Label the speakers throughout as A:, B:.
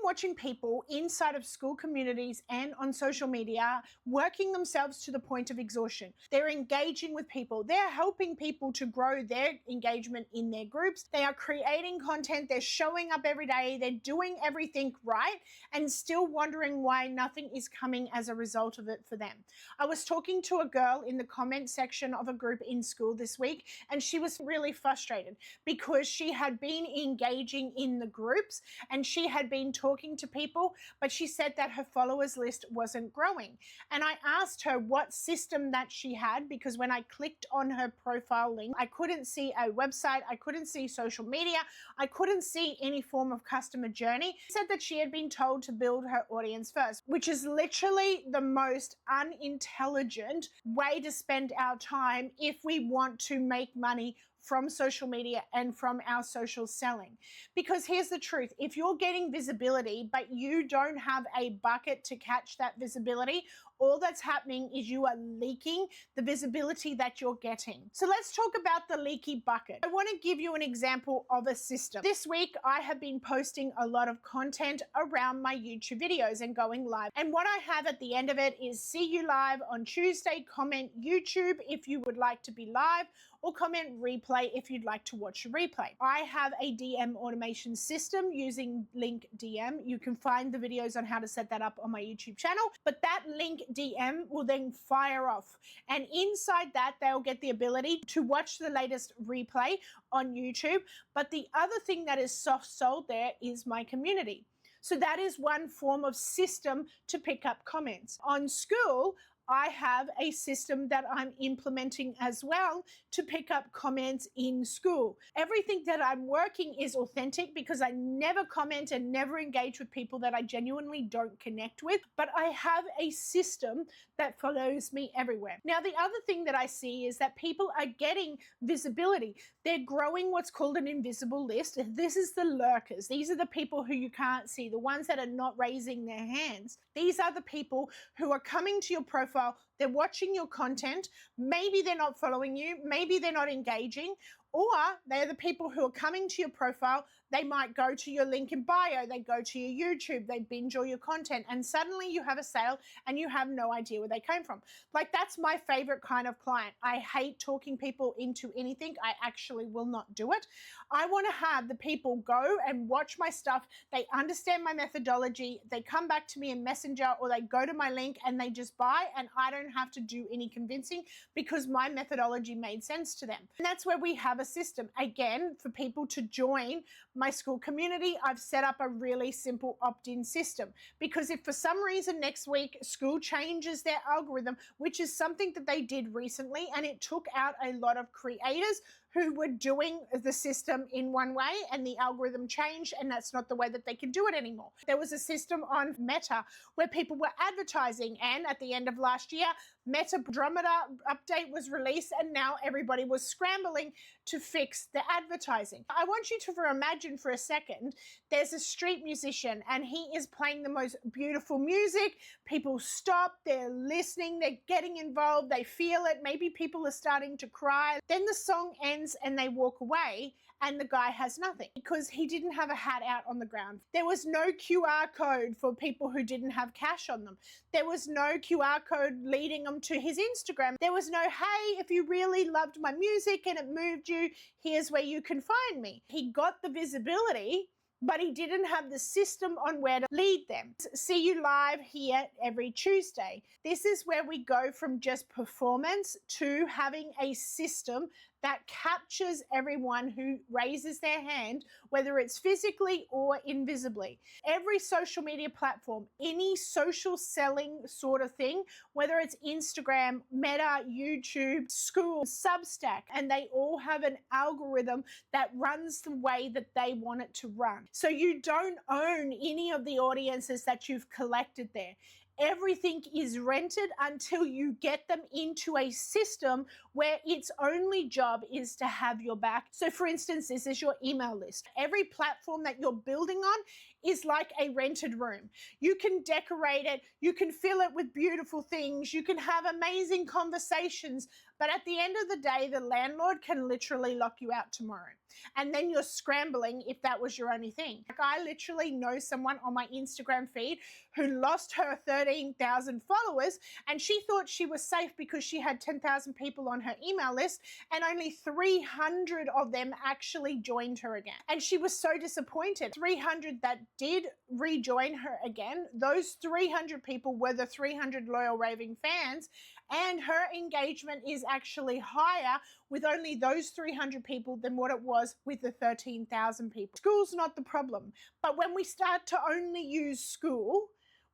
A: watching people inside of school communities and on social media working themselves to the point of exhaustion. They're engaging with people. They're helping people to grow their engagement in their groups. They are creating content. They're showing up every day. They're doing everything right and still wondering why nothing is coming as a result of it for them. I was talking to a girl in the comment section of a group in school this week, and she was really frustrated because she had been engaging in the groups and she had been talking to people, but she said that her followers list wasn't growing. And I asked her what system that she had, because when I clicked on her profile link, I couldn't see a website, I couldn't see social media, I couldn't see any form of customer journey. She said that she had been told to build her audience first, which is literally the most unintelligent way to spend our time if we want to make money from social media and from our social selling. Because here's the truth, if you're getting visibility but you don't have a bucket to catch that visibility, all that's happening is you are leaking the visibility that you're getting. So let's talk about the leaky bucket. I want to give you an example of a system. This week I have been posting a lot of content around my YouTube videos and going live. And what I have at the end of it is see you live on Tuesday, comment YouTube if you would like to be live, or comment replay if you'd like to watch a replay. I have a DM automation system using Link DM. You can find the videos on how to set that up on my YouTube channel, but that Link DM will then fire off. And inside that, they'll get the ability to watch the latest replay on YouTube. But the other thing that is soft sold there is my community. So that is one form of system to pick up comments. On school, I have a system that I'm implementing as well to pick up comments in school. Everything that I'm working is authentic because I never comment and never engage with people that I genuinely don't connect with, but I have a system that follows me everywhere. Now, the other thing that I see is that people are getting visibility. They're growing what's called an invisible list. This is the lurkers. These are the people who you can't see, the ones that are not raising their hands. These are the people who are coming to your profile. They're watching your content. Maybe they're not following you. Maybe they're not engaging. Or they're the people who are coming to your profile. They might go to your link in bio. They go to your YouTube. They binge all your content. And suddenly you have a sale and you have no idea where they came from. Like, that's my favorite kind of client. I hate talking people into anything. I actually will not do it. I want to have the people go and watch my stuff. They understand my methodology. They come back to me in Messenger, or they go to my link and they just buy, and I don't have to do any convincing because my methodology made sense to them. And that's where we have a system. Again, for people to join my school community, I've set up a really simple opt-in system, because if for some reason next week school changes their algorithm, which is something that they did recently, and it took out a lot of creators who were doing the system in one way and the algorithm changed, and that's not the way that they can do it anymore. There was a system on Meta where people were advertising, and at the end of last year, Meta Andromeda update was released, and now everybody was scrambling to fix the advertising. I want you to imagine for a second, there's a street musician and he is playing the most beautiful music. People stop, they're listening, they're getting involved, they feel it. Maybe people are starting to cry. Then the song ends and they walk away, and the guy has nothing because he didn't have a hat out on the ground. There was no QR code for people who didn't have cash on them. There was no QR code leading them to his Instagram. There was no, hey, if you really loved my music and it moved you, here's where you can find me. He got the visibility, but he didn't have the system on where to lead them. See you live here every Tuesday. This is where we go from just performance to having a system that captures everyone who raises their hand, whether it's physically or invisibly. Every social media platform, any social selling sort of thing, whether it's Instagram, Meta, YouTube, school, Substack, and they all have an algorithm that runs the way that they want it to run. So you don't own any of the audiences that you've collected there. Everything is rented until you get them into a system where its only job is to have your back. So for instance, this is your email list. Every platform that you're building on is like a rented room. You can decorate it, you can fill it with beautiful things, you can have amazing conversations, But at the end of the day, the landlord can literally lock you out tomorrow. And then you're scrambling if that was your only thing. Like, I literally know someone on my Instagram feed who lost her 13,000 followers, and she thought she was safe because she had 10,000 people on her email list, and only 300 of them actually joined her again. And she was so disappointed. 300 that did rejoin her again, those 300 people were the 300 loyal raving fans, and her engagement is actually higher with only those 300 people than what it was with the 13,000 people. School's not the problem, but when we start to only use school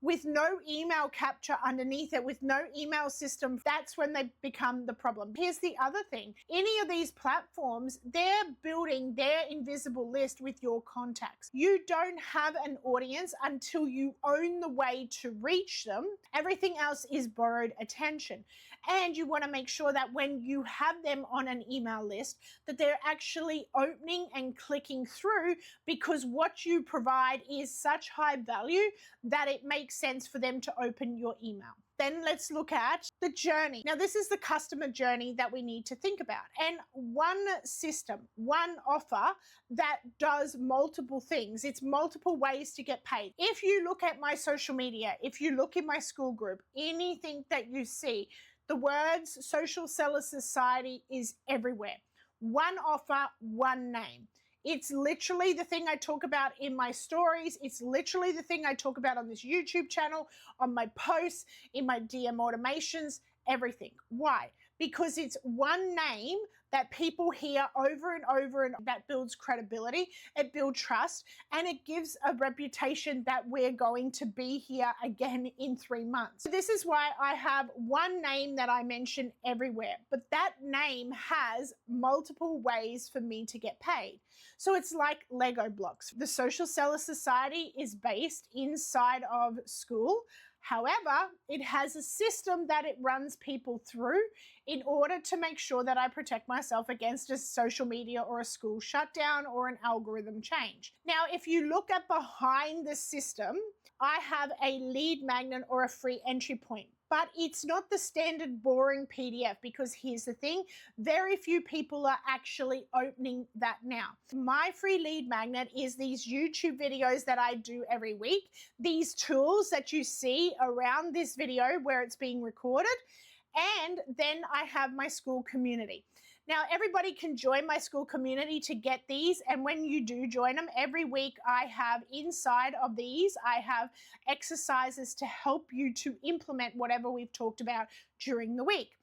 A: with no email capture underneath it, with no email system, that's when they become the problem. Here's the other thing. Any of these platforms, they're building their invisible list with your contacts. You don't have an audience until you own the way to reach them. Everything else is borrowed attention. And you want to make sure that when you have them on an email list, that they're actually opening and clicking through, because what you provide is such high value that it makes sense for them to open your email. Then let's look at the journey. Now, this is the customer journey that we need to think about. And one system, one offer that does multiple things. It's multiple ways to get paid. If you look at my social media, if you look in my school group, anything that you see, the words Social Seller Society is everywhere. One offer, one name. It's literally the thing I talk about in my stories. It's literally the thing I talk about on this YouTube channel, on my posts, in my DM automations, everything. Why? Because it's one name that people hear over and over, and that builds credibility, it builds trust, and it gives a reputation that we're going to be here again in 3 months. So this is why I have one name that I mention everywhere, but that name has multiple ways for me to get paid. So it's like Lego blocks. The Social Seller Society is based inside of school. However, it has a system that it runs people through in order to make sure that I protect myself against a social media or a school shutdown or an algorithm change. Now, if you look at behind the system, I have a lead magnet or a free entry point. But it's not the standard boring PDF, because here's the thing, very few people are actually opening that now. My free lead magnet is these YouTube videos that I do every week, these tools that you see around this video where it's being recorded, and then I have my school community. Now, everybody can join my school community to get these, and when you do join them, every week I have inside of these, I have exercises to help you to implement whatever we've talked about during the week.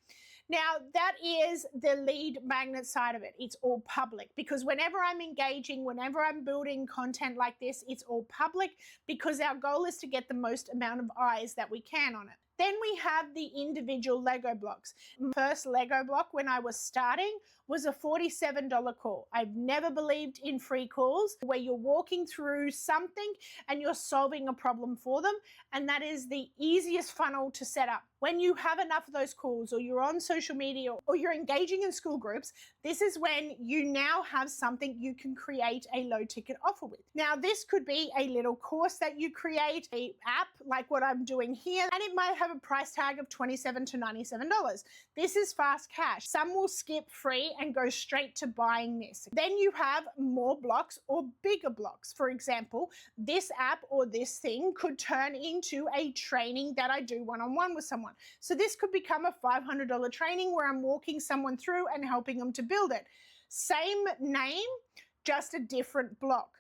A: Now, that is the lead magnet side of it. It's all public, because whenever I'm engaging, whenever I'm building content like this, it's all public, because our goal is to get the most amount of eyes that we can on it. Then we have the individual Lego blocks. First Lego block when I was starting was a $47 call. I've never believed in free calls where you're walking through something and you're solving a problem for them, and that is the easiest funnel to set up. When you have enough of those calls, or you're on social media, or you're engaging in school groups, this is when you now have something you can create a low ticket offer with. Now, this could be a little course that you create, an app like what I'm doing here, and it might have a price tag of $27 to $97. This is fast cash. Some will skip free and go straight to buying this. Then you have more blocks or bigger blocks. For example, this app or this thing could turn into a training that I do one-on-one with someone. So this could become a $500 training where I'm walking someone through and helping them to build it. Same name, just a different block.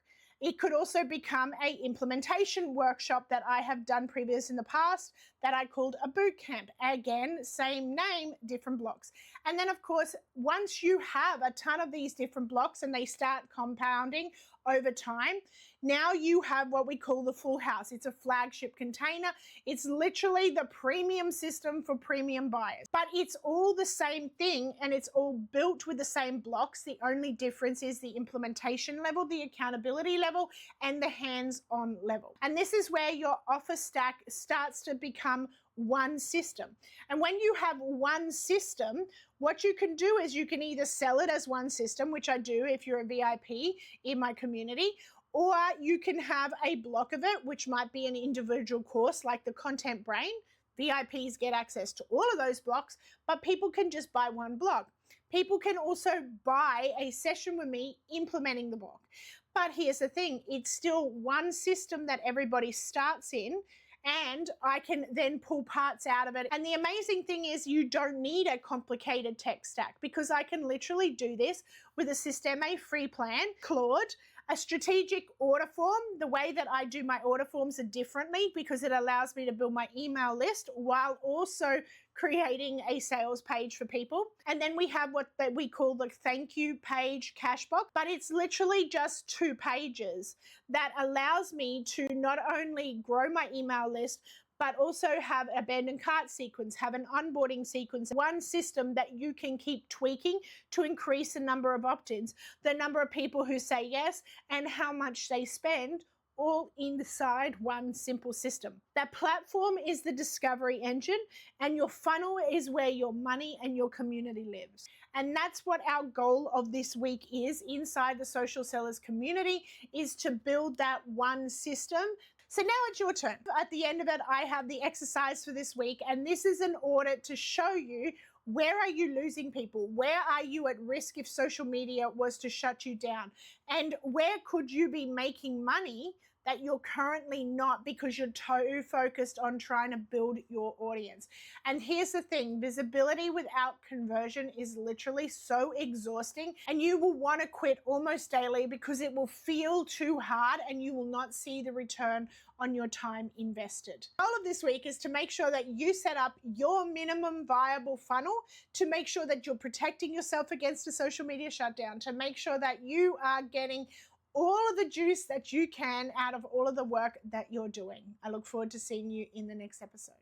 A: It could also become an implementation workshop that I have done previous in the past that I called a boot camp. Again, same name, different blocks. And then, of course, once you have a ton of these different blocks and they start compounding over time, now you have what we call the full house. It's a flagship container. It's literally the premium system for premium buyers. But it's all the same thing, and it's all built with the same blocks. The only difference is the implementation level, the accountability level, and the hands-on level. And this is where your offer stack starts to become one system. And when you have one system, what you can do is you can either sell it as one system, which I do if you're a VIP in my community, or you can have a block of it, which might be an individual course like the Content Brain. VIPs get access to all of those blocks, but people can just buy one block. People can also buy a session with me implementing the block. But here's the thing, it's still one system that everybody starts in, and I can then pull parts out of it. And the amazing thing is you don't need a complicated tech stack, because I can literally do this with a Systeme free plan, Claude, a strategic order form. The way that I do my order forms are differently because it allows me to build my email list while also creating a sales page for people. And then we have what we call the thank you page Cashbox, but it's literally just 2 pages that allows me to not only grow my email list, but also have abandoned cart sequence, have an onboarding sequence, one system that you can keep tweaking to increase the number of opt-ins, the number of people who say yes, and how much they spend, all inside one simple system. That platform is the discovery engine, and your funnel is where your money and your community lives. And that's what our goal of this week is inside the Social Sellers community, is to build that one system. So now it's your turn. At the end of it, I have the exercise for this week, and this is an audit to show you, where are you losing people? Where are you at risk if social media was to shut you down? And where could you be making money that you're currently not, because you're too focused on trying to build your audience? And here's the thing, visibility without conversion is literally so exhausting, and you will want to quit almost daily because it will feel too hard and you will not see the return on your time invested. The goal of this week is to make sure that you set up your minimum viable funnel, to make sure that you're protecting yourself against a social media shutdown, to make sure that you are getting all of the juice that you can out of all of the work that you're doing. I look forward to seeing you in the next episode.